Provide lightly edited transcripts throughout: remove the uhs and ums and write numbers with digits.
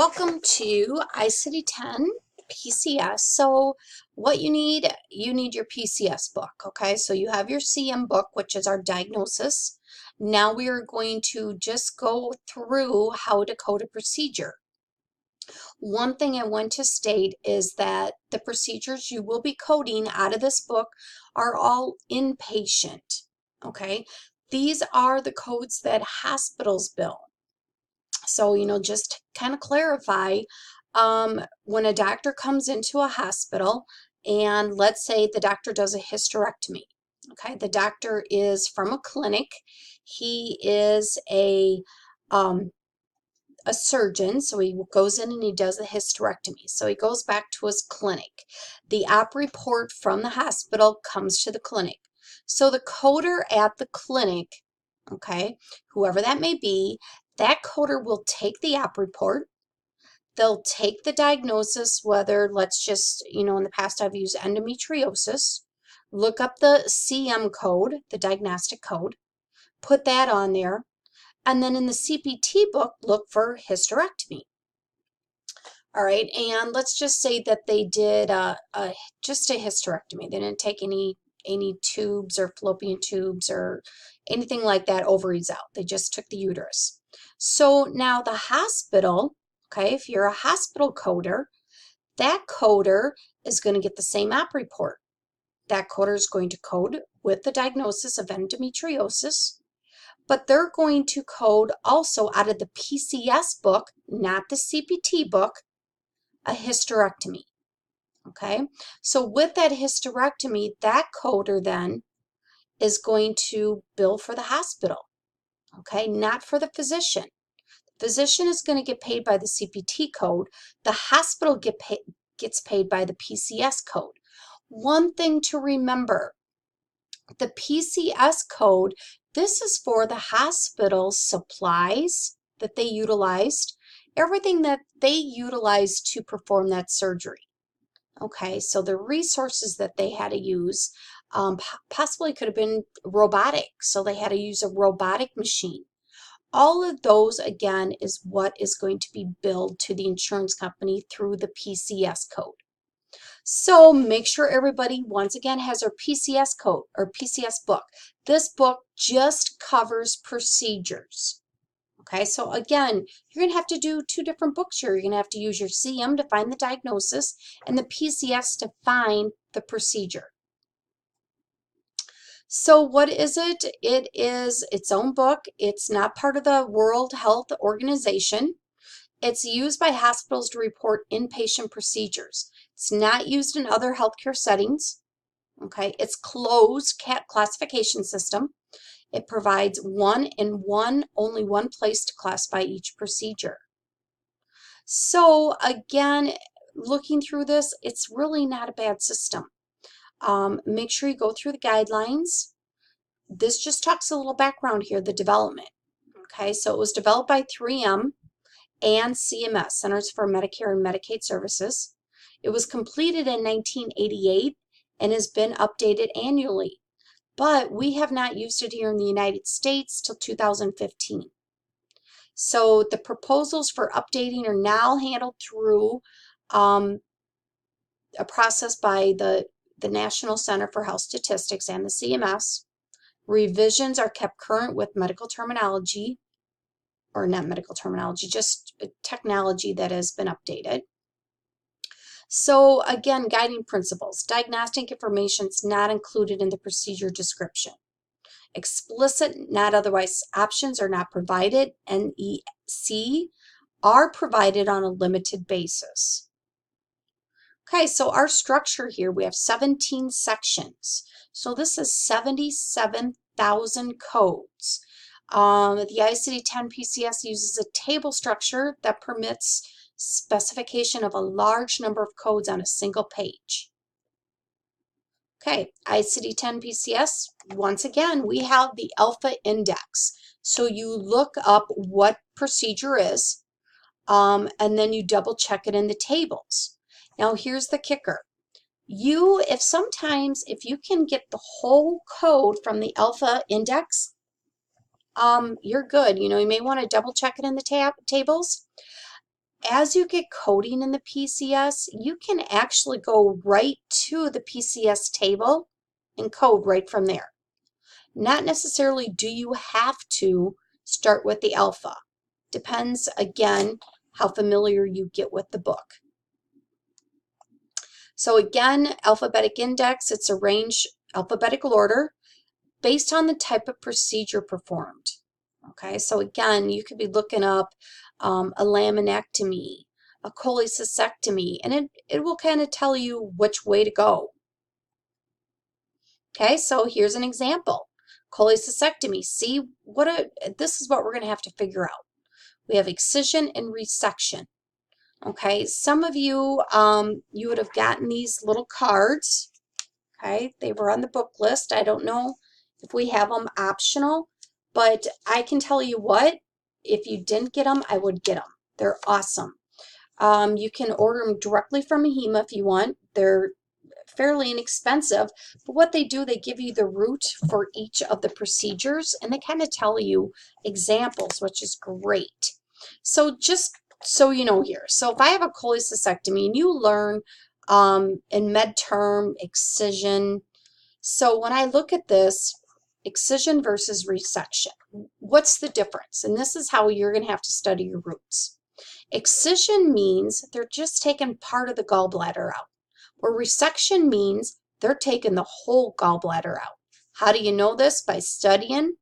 Welcome to ICD-10 PCS. So what you need your PCS book, okay? So you have your CM book, which is our diagnosis. Now we are going to just go through how to code a procedure. One thing I want to state is that the procedures you will be coding out of this book are all inpatient, okay? These are the codes that hospitals bill. So, just kind of clarify, when a doctor comes into a hospital and let's say the doctor does a hysterectomy, okay, the doctor is from a clinic, he is a surgeon, so he goes in and he does a hysterectomy. So he goes back to his clinic. The op report from the hospital comes to the clinic. So the coder at the clinic, okay, whoever that may be, that coder will take the op report. They'll take the diagnosis, whether, let's just, in the past I've used endometriosis, look up the CM code, the diagnostic code, put that on there, and then in the CPT book, look for hysterectomy. All right, and let's just say that they did just a hysterectomy. They didn't take any tubes or fallopian tubes or anything like that, ovaries out. They just took the uterus. So now the hospital, okay, if you're a hospital coder, that coder is going to get the same op report. That coder is going to code with the diagnosis of endometriosis, but they're going to code also out of the PCS book, not the CPT book, a hysterectomy. Okay, so with that hysterectomy, that coder then is going to bill for the hospital, okay, not for the physician. The physician is going to get paid by the CPT code. The hospital gets paid by the PCS code. One thing to remember, the PCS code, this is for the hospital supplies that they utilized, everything that they utilized to perform that surgery. Okay, so the resources that they had to use possibly could have been robotic, so they had to use a robotic machine. All of those, again, is what is going to be billed to the insurance company through the PCS code. So make sure everybody, once again, has their PCS code or PCS book. This book just covers procedures. Okay, so again, you're going to have to do two different books here. You're going to have to use your CM to find the diagnosis and the PCS to find the procedure. So what is it? It is its own book. It's not part of the World Health Organization. It's used by hospitals to report inpatient procedures. It's not used in other healthcare settings. Okay, it's closed classification system. It provides only one place to classify each procedure. So again, looking through this, it's really not a bad system. Make sure you go through the guidelines. This just talks a little background here, the development. Okay, so it was developed by 3M and CMS, Centers for Medicare and Medicaid Services. It was completed in 1988 and has been updated annually, but we have not used it here in the United States till 2015. So the proposals for updating are now handled through a process by the National Center for Health Statistics and the CMS. Revisions are kept current with medical terminology, or not medical terminology, just technology that has been updated. So again, guiding principles. Diagnostic information is not included in the procedure description. Explicit, not otherwise options are not provided. NEC are provided on a limited basis. Okay, so our structure here, we have 17 sections. So this is 77,000 codes. The ICD-10 PCS uses a table structure that permits specification of a large number of codes on a single page. Okay, ICD-10 PCS, once again, we have the alpha index. So you look up what procedure is, and then you double check it in the tables. Now here's the kicker. If you can get the whole code from the alpha index, you're good. You may want to double check it in the tables. as you get coding in the PCS, you can actually go right to the PCS table and code right from there. Not necessarily do you have to start with the alpha. Depends, again, how familiar you get with the book. So again, alphabetic index, it's arranged alphabetical order based on the type of procedure performed. Okay, so again, you could be looking up a laminectomy, a cholecystectomy, and it will kind of tell you which way to go. Okay, so here's an example. Cholecystectomy. See, this is what we're going to have to figure out. We have excision and resection. Okay, some of you, you would have gotten these little cards. Okay, they were on the book list. I don't know if we have them optional, but I can tell you what, if you didn't get them, I would get them. They're awesome. You can order them directly from AHIMA if you want. They're fairly inexpensive, but what they do, they give you the route for each of the procedures, and they kind of tell you examples, which is great. So just so you know here, so if I have a cholecystectomy and you learn in med term excision, so when I look at this, excision versus resection, what's the difference? And this is how you're going to have to study your roots. Excision means they're just taking part of the gallbladder out, where resection means they're taking the whole gallbladder out. How do you know this? By studying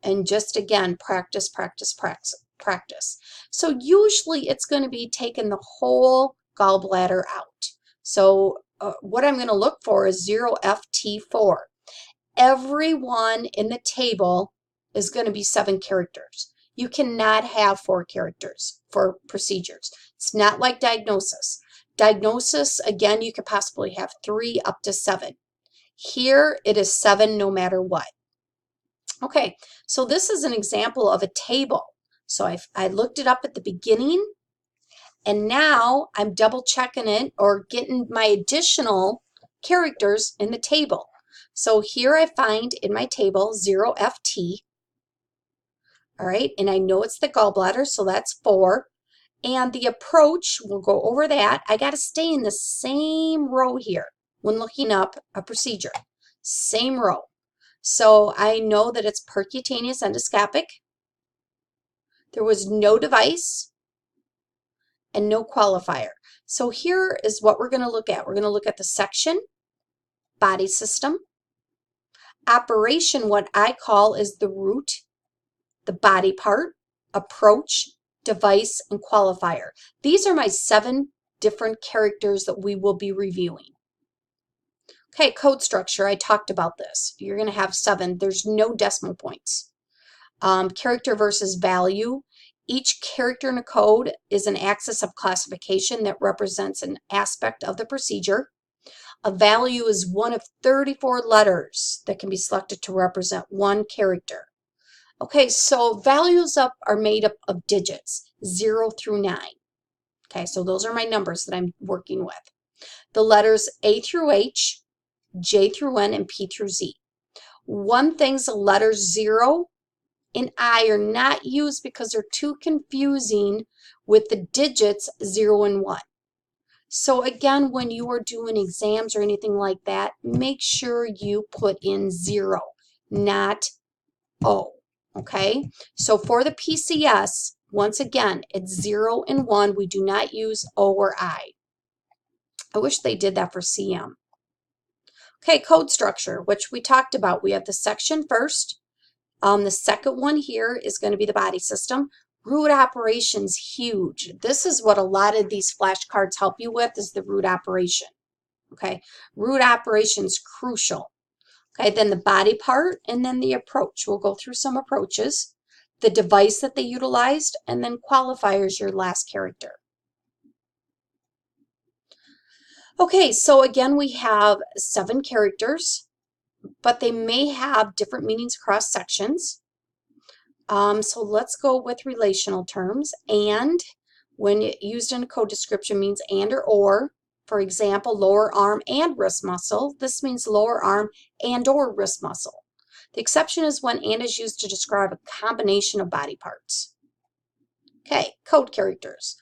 and just, again, practice, practice, practice, practice. So usually it's going to be taking the whole gallbladder out. So what I'm going to look for is 0FT4. Everyone in the table is going to be 7 characters. You cannot have 4 characters for procedures. It's not like diagnosis. Diagnosis, again, you could possibly have 3 up to 7. Here, it is 7 no matter what. Okay, so this is an example of a table. So I looked it up at the beginning, and now I'm double checking it or getting my additional characters in the table. So here I find in my table 0FT. All right, and I know it's the gallbladder, so that's 4. And the approach, we'll go over that. I got to stay in the same row here when looking up a procedure. Same row. So I know that it's percutaneous endoscopic. There was no device and no qualifier. So here is what we're going to look at. We're going to look at the section, body system, operation, what I call is the root, the body part, approach, device, and qualifier. These are my 7 different characters that we will be reviewing. Okay, code structure, I talked about this. You're going to have 7. There's no decimal points. Character versus value. Each character in a code is an axis of classification that represents an aspect of the procedure. A value is one of 34 letters that can be selected to represent one character. Okay, so values are made up of digits, 0 through 9. Okay, so those are my numbers that I'm working with. The letters A through H, J through N, and P through Z. One thing's the letters 0 and I are not used because they're too confusing with the digits 0 and 1. So again, when you are doing exams or anything like that, make sure you put in 0, not O. Okay, so for the PCS, once again, it's 0 and 1. We do not use O or I. I wish they did that for CM. Okay, code structure, which we talked about. We have the section first. The second one here is going to be the body system. Root operations, huge. This is what a lot of these flashcards help you with, is the root operation. Okay, root operations, crucial. Okay, then the body part, and then the approach. We'll go through some approaches, the device that they utilized, and then qualifiers, your last character. Okay, so again, we have 7 characters, but they may have different meanings across sections. So let's go with relational terms. And, when used in a code description, means and or. For example, lower arm and wrist muscle. This means lower arm and or wrist muscle. The exception is when and is used to describe a combination of body parts. Okay, code characters.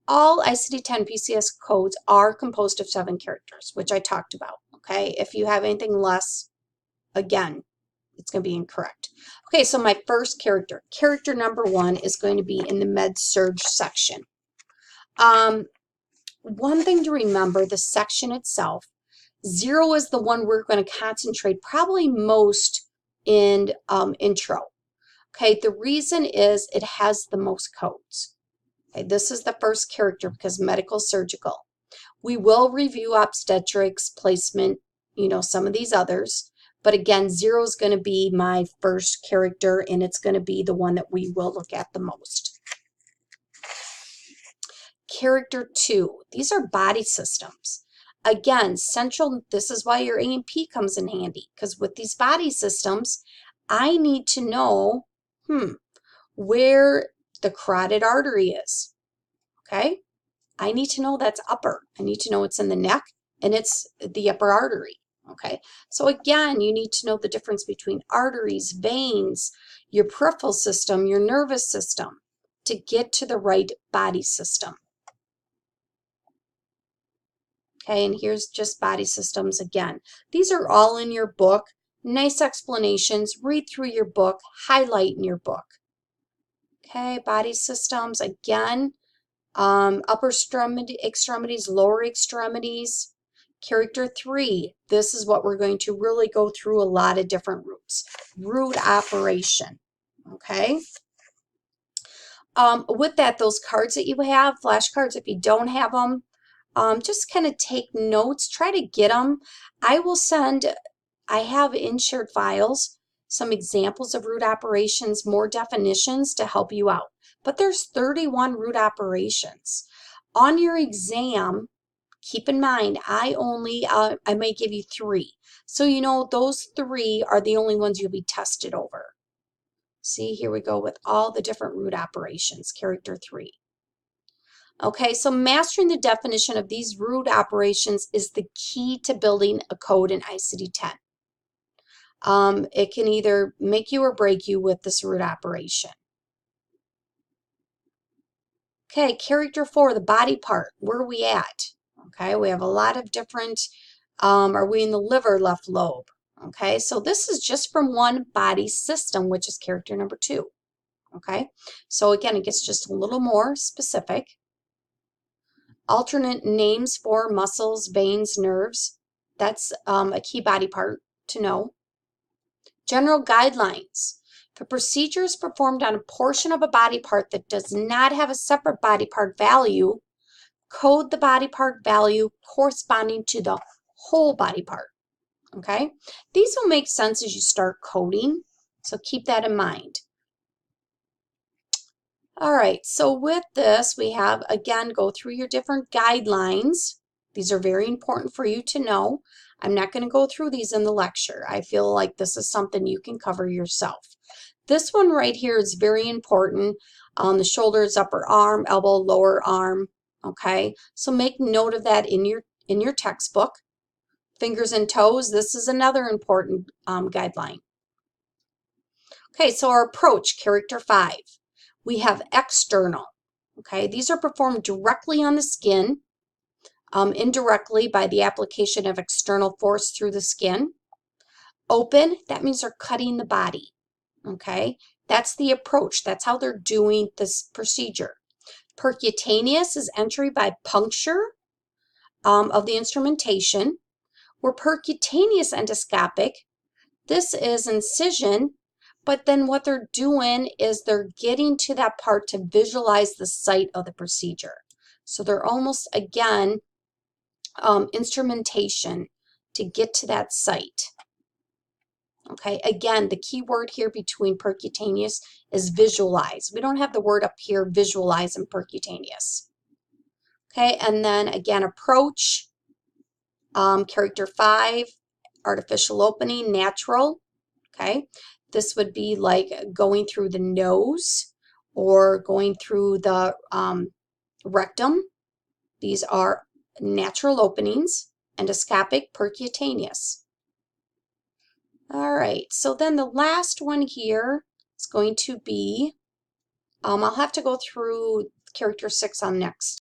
all ICD-10 PCS codes are composed of 7 characters, which I talked about, okay? If you have anything less, again, it's going to be incorrect. Okay, so my first character number 1 is going to be in the Med-Surg section. One thing to remember, the section itself, 0 is the one we're going to concentrate probably most in intro. Okay, the reason is it has the most codes. Okay, this is the first character because medical surgical. We will review obstetrics, placement, some of these others. But again, 0 is going to be my first character, and it's going to be the one that we will look at the most. Character 2, these are body systems. Again, central, this is why your A&P comes in handy, because with these body systems, I need to know, where the carotid artery is, okay? I need to know that's upper. I need to know it's in the neck, and it's the upper artery, okay? So again, you need to know the difference between arteries, veins, your peripheral system, your nervous system, to get to the right body system. Okay, and here's just body systems again. These are all in your book. Nice explanations. Read through your book. Highlight in your book. Okay, body systems again. Upper extremities, lower extremities. Character 3. This is what we're going to really go through a lot of different routes. Root operation. Okay. With that, those cards that you have, flashcards, if you don't have them, just kind of take notes, try to get them. I have in shared files some examples of root operations, more definitions to help you out. But there's 31 root operations. On your exam, keep in mind, I may give you 3. So those 3 are the only ones you'll be tested over. See, here we go with all the different root operations, character 3. Okay, so mastering the definition of these root operations is the key to building a code in ICD-10. It can either make you or break you with this root operation. Okay, character 4, the body part. Where are we at? Okay, we have a lot of different, are we in the liver, left lobe? Okay, so this is just from one body system, which is character number 2. Okay, so again, it gets just a little more specific. Alternate names for muscles, veins, nerves. That's a key body part to know. General guidelines. If a procedure is performed on a portion of a body part that does not have a separate body part value, code the body part value corresponding to the whole body part. Okay? These will make sense as you start coding, so keep that in mind. All right, so with this, we have, again, go through your different guidelines. These are very important for you to know. I'm not going to go through these in the lecture. I feel like this is something you can cover yourself. This one right here is very important. The shoulders, upper arm, elbow, lower arm. Okay, so make note of that in your textbook. Fingers and toes, this is another important guideline. Okay, so our approach, character 5. We have external. Okay, these are performed directly on the skin, indirectly by the application of external force through the skin. Open, that means they're cutting the body. Okay, that's the approach. That's how they're doing this procedure. Percutaneous is entry by puncture of the instrumentation. Where percutaneous endoscopic, this is incision, but then what they're doing is they're getting to that part to visualize the site of the procedure. So they're almost, again, instrumentation to get to that site. Okay, again, the key word here between percutaneous is visualize. We don't have the word up here, visualize and percutaneous. Okay, and then again, approach, character 5, artificial opening, natural. Okay, this would be like going through the nose or going through the rectum. These are natural openings. Endoscopic, percutaneous. All right, so then the last one here is going to be, I'll have to go through character 6 on next.